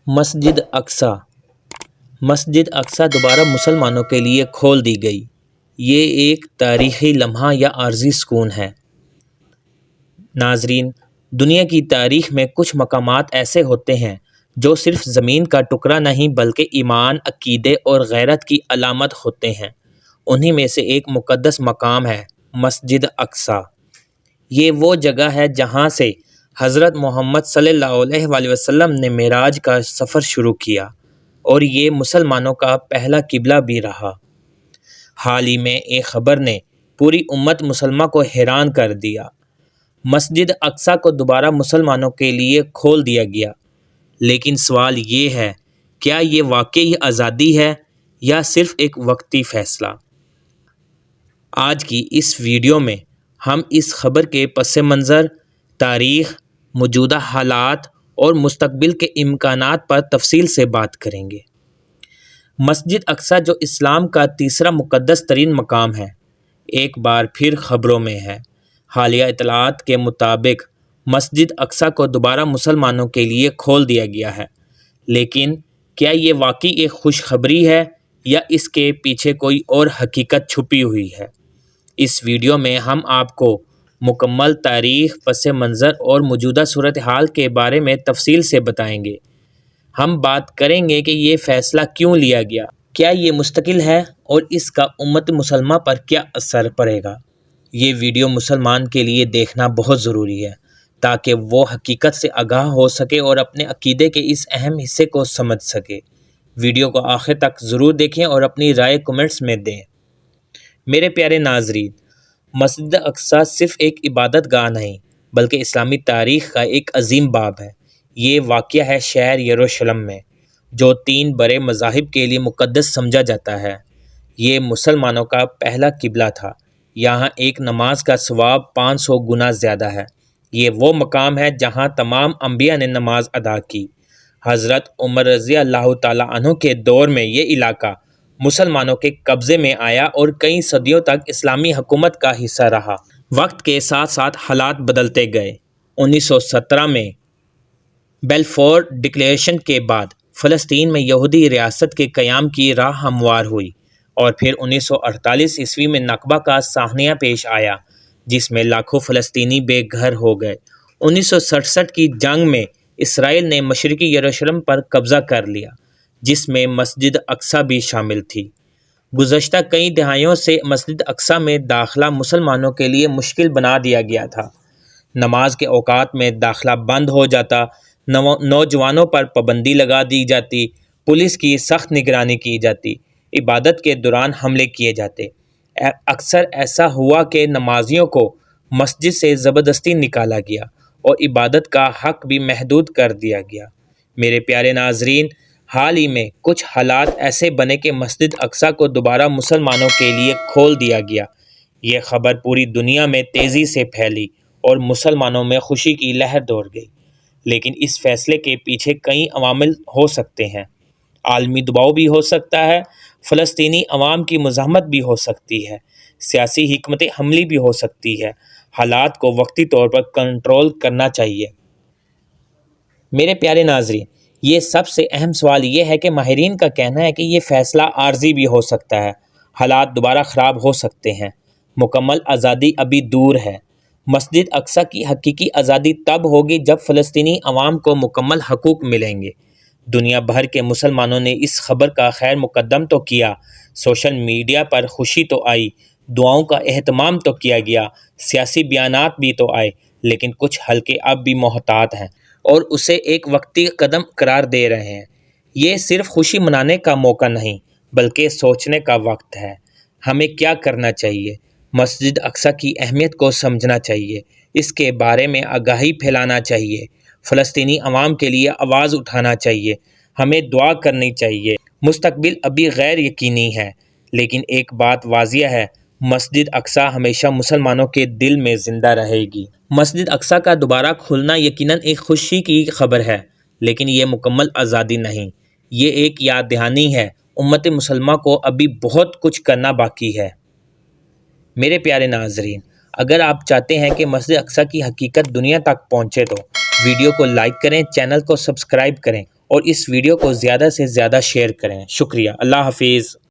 مسجد اقصی مسجد اقصی دوبارہ مسلمانوں کے لیے کھول دی گئی۔ یہ ایک تاریخی لمحہ یا عارضی سکون ہے۔ ناظرین، دنیا کی تاریخ میں کچھ مقامات ایسے ہوتے ہیں جو صرف زمین کا ٹکڑا نہیں بلکہ ایمان، عقیدے اور غیرت کی علامت ہوتے ہیں۔ انہی میں سے ایک مقدس مقام ہے مسجد اقصی۔ یہ وہ جگہ ہے جہاں سے حضرت محمد صلی اللہ علیہ وآلہ وسلم نے معراج کا سفر شروع کیا اور یہ مسلمانوں کا پہلا قبلہ بھی رہا۔ حال ہی میں ایک خبر نے پوری امت مسلمہ کو حیران کر دیا۔ مسجد اقصی کو دوبارہ مسلمانوں کے لیے کھول دیا گیا، لیکن سوال یہ ہے، کیا یہ واقعی آزادی ہے یا صرف ایک وقتی فیصلہ؟ آج کی اس ویڈیو میں ہم اس خبر کے پس منظر، تاریخ، موجودہ حالات اور مستقبل کے امکانات پر تفصیل سے بات کریں گے۔ مسجد اقصی جو اسلام کا تیسرا مقدس ترین مقام ہے، ایک بار پھر خبروں میں ہے۔ حالیہ اطلاعات کے مطابق مسجد اقصی کو دوبارہ مسلمانوں کے لیے کھول دیا گیا ہے، لیکن کیا یہ واقعی ایک خوشخبری ہے یا اس کے پیچھے کوئی اور حقیقت چھپی ہوئی ہے؟ اس ویڈیو میں ہم آپ کو مکمل تاریخ، پس منظر اور موجودہ صورتحال کے بارے میں تفصیل سے بتائیں گے۔ ہم بات کریں گے کہ یہ فیصلہ کیوں لیا گیا، کیا یہ مستقل ہے اور اس کا امت مسلمہ پر کیا اثر پڑے گا۔ یہ ویڈیو مسلمان کے لیے دیکھنا بہت ضروری ہے تاکہ وہ حقیقت سے آگاہ ہو سکے اور اپنے عقیدے کے اس اہم حصے کو سمجھ سکے۔ ویڈیو کو آخر تک ضرور دیکھیں اور اپنی رائے کمنٹس میں دیں۔ میرے پیارے ناظرین، مسجد اقصی صرف ایک عبادت گاہ نہیں بلکہ اسلامی تاریخ کا ایک عظیم باب ہے۔ یہ واقع ہے شہر یروشلم میں، جو 3 بڑے مذاہب کے لیے مقدس سمجھا جاتا ہے۔ یہ مسلمانوں کا پہلا قبلہ تھا۔ یہاں ایک نماز کا ثواب 500 گنا زیادہ ہے۔ یہ وہ مقام ہے جہاں تمام انبیاء نے نماز ادا کی۔ حضرت عمر رضی اللہ تعالیٰ عنہ کے دور میں یہ علاقہ مسلمانوں کے قبضے میں آیا اور کئی صدیوں تک اسلامی حکومت کا حصہ رہا۔ وقت کے ساتھ ساتھ حالات بدلتے گئے۔ 1917 میں بیلفور ڈکلیریشن کے بعد فلسطین میں یہودی ریاست کے قیام کی راہ ہموار ہوئی، اور پھر 1948 عیسوی میں نکبہ کا سانحہ پیش آیا جس میں لاکھوں فلسطینی بے گھر ہو گئے۔ 1967 کی جنگ میں اسرائیل نے مشرقی یروشلم پر قبضہ کر لیا، جس میں مسجد اقصی بھی شامل تھی۔ گزشتہ کئی دہائیوں سے مسجد اقصی میں داخلہ مسلمانوں کے لیے مشکل بنا دیا گیا تھا۔ نماز کے اوقات میں داخلہ بند ہو جاتا، نوجوانوں پر پابندی لگا دی جاتی، پولیس کی سخت نگرانی کی جاتی، عبادت کے دوران حملے کیے جاتے۔ اکثر ایسا ہوا کہ نمازیوں کو مسجد سے زبردستی نکالا گیا اور عبادت کا حق بھی محدود کر دیا گیا۔ میرے پیارے ناظرین، حال ہی میں کچھ حالات ایسے بنے کہ مسجد اقصی کو دوبارہ مسلمانوں کے لیے کھول دیا گیا۔ یہ خبر پوری دنیا میں تیزی سے پھیلی اور مسلمانوں میں خوشی کی لہر دوڑ گئی، لیکن اس فیصلے کے پیچھے کئی عوامل ہو سکتے ہیں۔ عالمی دباؤ بھی ہو سکتا ہے، فلسطینی عوام کی مزاحمت بھی ہو سکتی ہے، سیاسی حکمت عملی بھی ہو سکتی ہے۔ حالات کو وقتی طور پر کنٹرول کرنا چاہیے۔ میرے پیارے ناظرین، یہ سب سے اہم سوال یہ ہے کہ ماہرین کا کہنا ہے کہ یہ فیصلہ عارضی بھی ہو سکتا ہے۔ حالات دوبارہ خراب ہو سکتے ہیں۔ مکمل آزادی ابھی دور ہے۔ مسجد اقصی کی حقیقی آزادی تب ہوگی جب فلسطینی عوام کو مکمل حقوق ملیں گے۔ دنیا بھر کے مسلمانوں نے اس خبر کا خیر مقدم تو کیا، سوشل میڈیا پر خوشی تو آئی، دعاؤں کا اہتمام تو کیا گیا، سیاسی بیانات بھی تو آئے، لیکن کچھ حلقے اب بھی محتاط ہیں اور اسے ایک وقتی قدم قرار دے رہے ہیں۔ یہ صرف خوشی منانے کا موقع نہیں بلکہ سوچنے کا وقت ہے۔ ہمیں کیا کرنا چاہیے؟ مسجد اقصی کی اہمیت کو سمجھنا چاہیے، اس کے بارے میں آگاہی پھیلانا چاہیے، فلسطینی عوام کے لیے آواز اٹھانا چاہیے، ہمیں دعا کرنی چاہیے۔ مستقبل ابھی غیر یقینی ہے، لیکن ایک بات واضح ہے، مسجد اقصی ہمیشہ مسلمانوں کے دل میں زندہ رہے گی۔ مسجد اقصی کا دوبارہ کھلنا یقیناً ایک خوشی کی خبر ہے، لیکن یہ مکمل آزادی نہیں۔ یہ ایک یاد دہانی ہے، امت مسلمہ کو ابھی بہت کچھ کرنا باقی ہے۔ میرے پیارے ناظرین، اگر آپ چاہتے ہیں کہ مسجد اقصی کی حقیقت دنیا تک پہنچے تو ویڈیو کو لائک کریں، چینل کو سبسکرائب کریں اور اس ویڈیو کو زیادہ سے زیادہ شیئر کریں۔ شکریہ، اللہ حافظ۔